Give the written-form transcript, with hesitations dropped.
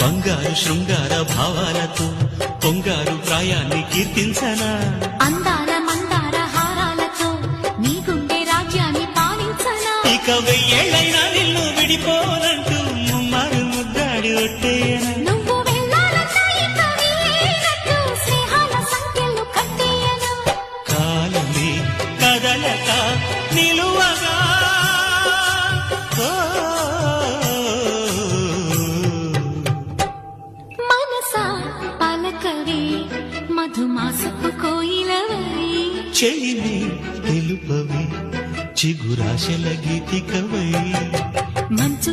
బంగారు శృంగార భావాలతో పొంగారు ప్రాయాన్ని కీర్తించనా అందాల మందార హారాలతో నీ గుండె రాజ్యాన్ని పాలించనా ఇక వెయ్యేళ్ళైనా నిన్ను విడిపోనంటూ ముమ్మారు ముద్దాడి ఒట్టేయనా నువ్వు వెళ్ళాలన్నా ఇక వీలైనట్టు స్నేహాల సంఖ్యలు కట్టేయనా కాలమే కదలక నిలువగా మనసా పలకవే మధుమాసపు కోయిలవై చెలిమి తెలుపవి చిగురాశల గీతికవై మంచు